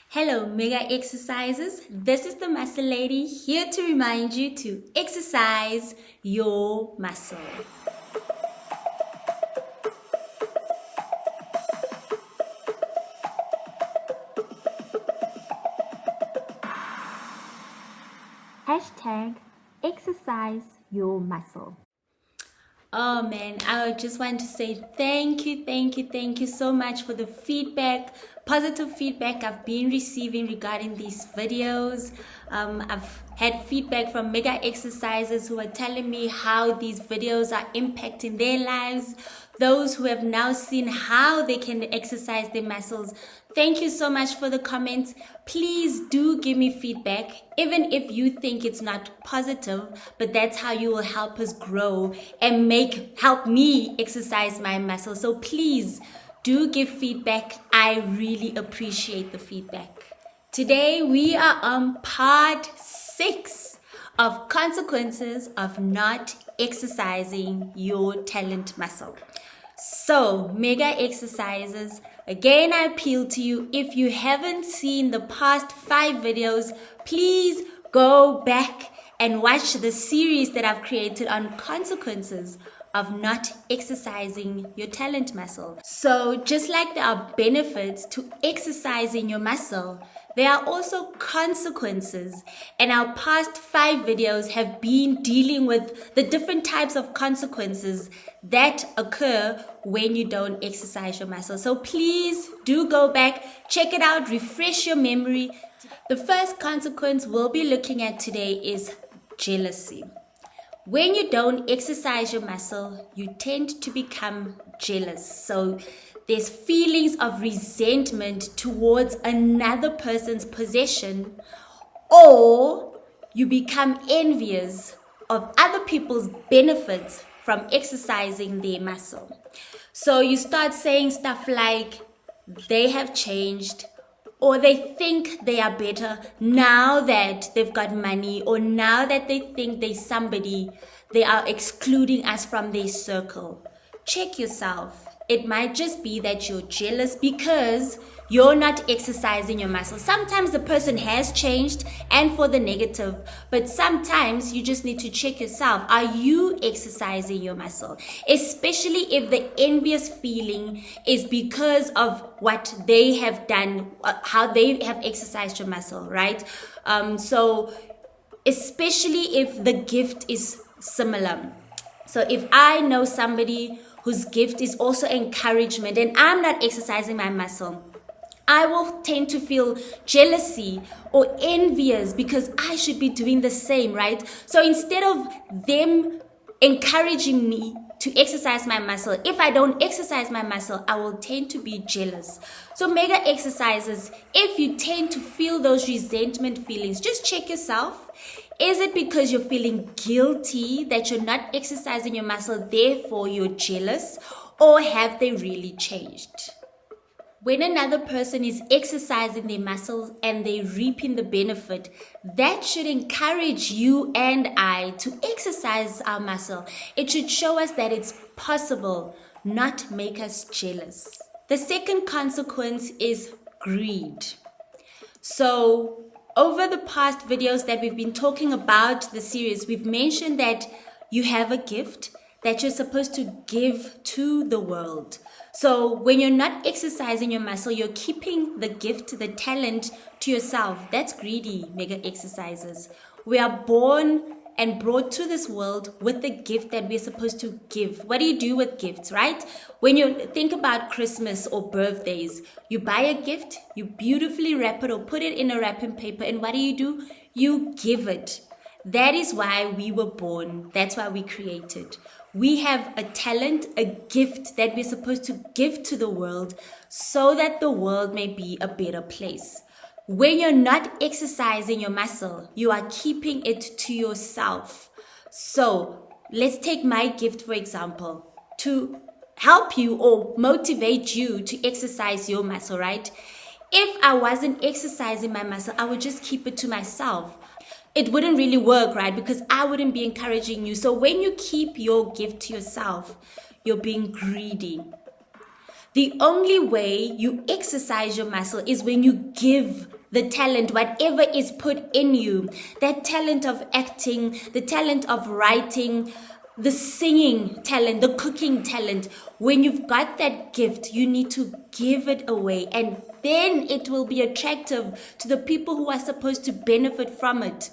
Hello, Mega Exercises. This is the Muscle Lady here to remind you to exercise your muscle. Hashtag exercise your muscle. Oh man, I just want to say thank you so much for the feedback, positive feedback I've been receiving regarding these videos. I've had feedback from Mega Exercises who are telling me how these videos are impacting their lives. Those who have now seen how they can exercise their muscles. Thank you so much for the comments. Please do give me feedback, even if you think it's not positive, but that's how you will help us grow and help me exercise my muscles. So please do give feedback. I really appreciate the feedback. Today we are on part 6 of consequences of not exercising your talent muscle. So, Mega Exercises, again I appeal to you, if you haven't seen the past 5 videos, please go back and watch the series that I've created on consequences of not exercising your talent muscle. So just like there are benefits to exercising your muscle, there are also consequences, and our past 5 videos have been dealing with the different types of consequences that occur when you don't exercise your muscle. So please do go back, check it out, refresh your memory. The first consequence we'll be looking at today is jealousy. When you don't exercise your muscle, you tend to become jealous. So there's feelings of resentment towards another person's possession, or you become envious of other people's benefits from exercising their muscle. So you start saying stuff like, they have changed, or they think they are better now that they've got money, or now that they think they're somebody, they are excluding us from their circle. Check yourself. It might just be that you're jealous because you're not exercising your muscle. Sometimes the person has changed and for the negative, but sometimes you just need to check yourself. Are you exercising your muscle? Especially if the envious feeling is because of what they have done, how they have exercised your muscle, right? So especially if the gift is similar. So if I know somebody whose gift is also encouragement and I'm not exercising my muscle, I will tend to feel jealousy or envious because I should be doing the same, right? So instead of them encouraging me to exercise my muscle, if I don't exercise my muscle, I will tend to be jealous. So Mega Exercises, if you tend to feel those resentment feelings, just check yourself. Is it because you're feeling guilty that you're not exercising your muscle, therefore you're jealous, or have they really changed? When another person is exercising their muscles and they're reaping the benefit, that should encourage you and I to exercise our muscle. It should show us that it's possible, not make us jealous. The second consequence is greed. So over the past videos that we've been talking about the series, we've mentioned that you have a gift that you're supposed to give to the world. So when you're not exercising your muscle, you're keeping the gift, the talent to yourself. That's greedy, Mega Exercises. We are born and brought to this world with the gift that we're supposed to give. What do you do with gifts, right? When you think about Christmas or birthdays, you buy a gift, you beautifully wrap it or put it in a wrapping paper, and what do? You give it. That is why we were born. That's why we created. We have a talent, a gift that we're supposed to give to the world so that the world may be a better place. When you're not exercising your muscle, you are keeping it to yourself. So let's take my gift, for example, to help you or motivate you to exercise your muscle, right? If I wasn't exercising my muscle, I would just keep it to myself. It wouldn't really work, right? Because I wouldn't be encouraging you. So when you keep your gift to yourself, you're being greedy. The only way you exercise your muscle is when you give the talent, whatever is put in you, that talent of acting, the talent of writing, the singing talent, the cooking talent. When you've got that gift, you need to give it away, and then it will be attractive to the people who are supposed to benefit from it.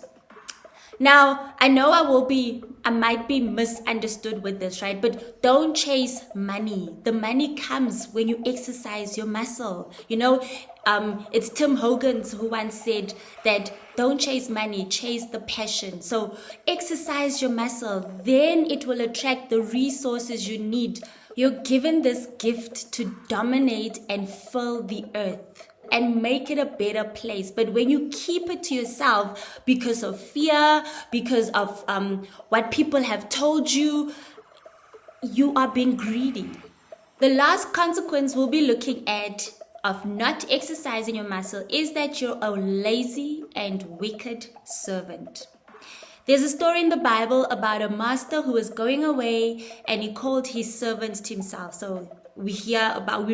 Now, I know I might be misunderstood with this, right? But don't chase money. The money comes when you exercise your muscle. It's Tim Hogan's who once said that don't chase money, chase the passion. So exercise your muscle, then it will attract the resources you need. You're given this gift to dominate and fill the earth and make it a better place. But when you keep it to yourself because of fear, because of what people have told you, you are being greedy. The last consequence we'll be looking at of not exercising your muscle is that you're a lazy and wicked servant. There's a story in the Bible about a master who was going away and he called his servants to himself. So we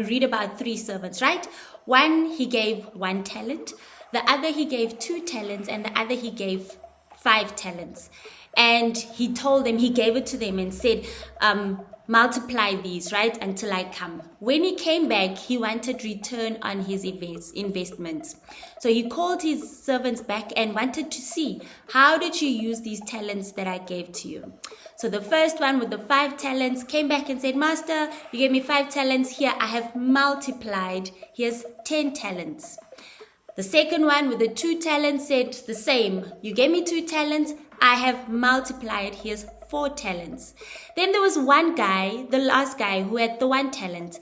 read about 3 servants, right? One, he gave 1 talent. The other, he gave 2 talents. And the other, he gave 5 talents. And he gave it to them and said, multiply these, right, until I come. When he came back, he wanted return on his investments. So he called his servants back and wanted to see, how did you use these talents that I gave to you? So the first one with the 5 talents came back and said, Master, you gave me 5 talents. Here, I have multiplied. Here's 10 talents. The second one with the 2 talents said the same. You gave me 2 talents. I have multiplied. Here's 4 talents. Then there was one guy, the last guy, who had the 1 talent.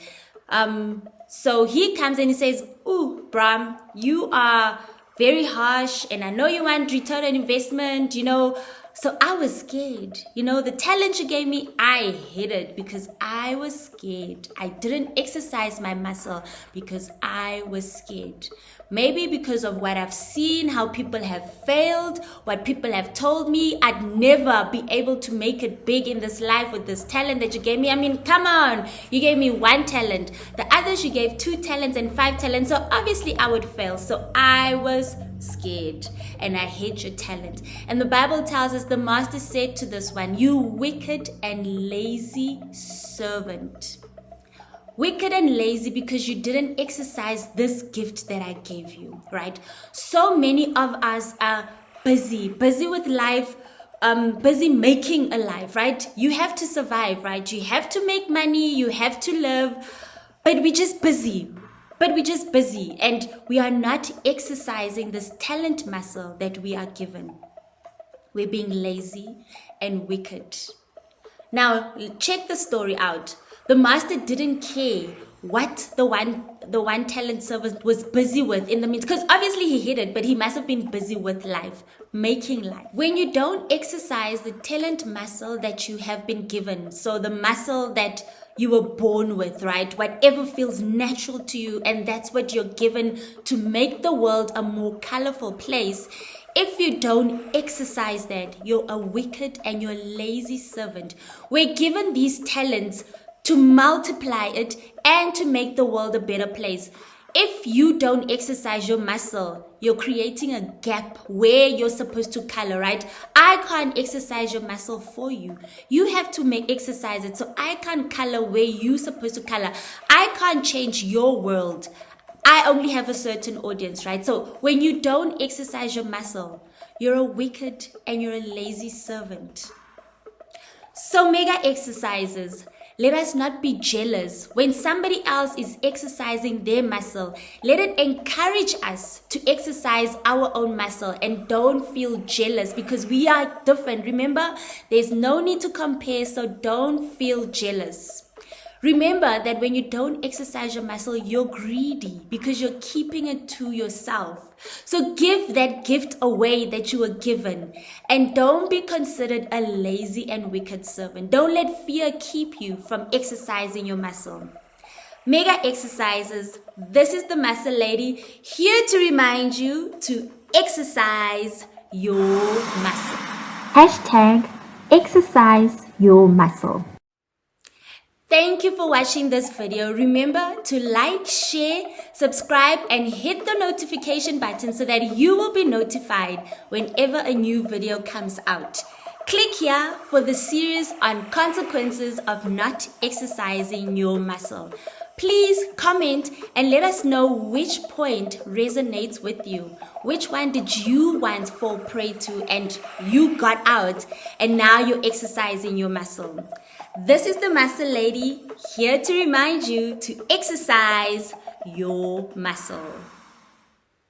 So he comes and he says, ooh, Bram, you are very harsh and I know you want return on investment, So I was scared. The talent you gave me, I hid it because I was scared. I didn't exercise my muscle because I was scared. Maybe because of what I've seen, how people have failed, what people have told me. I'd never be able to make it big in this life with this talent that you gave me. I mean, come on. You gave me 1 talent. The others, you gave 2 talents and 5 talents. So obviously I would fail. So I was scared and I hid your talent. And the Bible tells us the master said to this one, you wicked and lazy servant. Wicked and lazy because you didn't exercise this gift that I gave you, right? So many of us are busy with life, busy making a life, right? You have to survive, right? You have to make money, you have to live, but we're just busy. And we are not exercising this talent muscle that we are given. We're being lazy and wicked. Now, check the story out. The master didn't care what the one talent servant was busy with in the meantime, because obviously he hid it, but he must have been busy with life, making life. When you don't exercise the talent muscle that you have been given, so the muscle that you were born with, right? Whatever feels natural to you, and that's what you're given to make the world a more colorful place. If you don't exercise that, you're a wicked and you're a lazy servant. We're given these talents to multiply it and to make the world a better place. If you don't exercise your muscle, you're creating a gap where you're supposed to color, right? I can't exercise your muscle for you. You have to exercise it. So I can't color where you're supposed to color. I can't change your world. I only have a certain audience, right? So when you don't exercise your muscle, you're a wicked and you're a lazy servant. So mega exercises. Let us not be jealous when somebody else is exercising their muscle. Let it encourage us to exercise our own muscle and don't feel jealous because we are different. Remember, there's no need to compare, so don't feel jealous. Remember that when you don't exercise your muscle, you're greedy because you're keeping it to yourself. So give that gift away that you were given. And don't be considered a lazy and wicked servant. Don't let fear keep you from exercising your muscle. Mega exercises. This is the Muscle Lady here to remind you to exercise your muscle. #ExerciseYourMuscle. Thank you for watching this video. Remember to like, share, subscribe, and hit the notification button so that you will be notified whenever a new video comes out. Click here for the series on consequences of not exercising your muscle. Please comment and let us know which point resonates with you. Which one did you once fall prey to and you got out and now you're exercising your muscle? This is the Muscle Lady, here to remind you to exercise your muscle.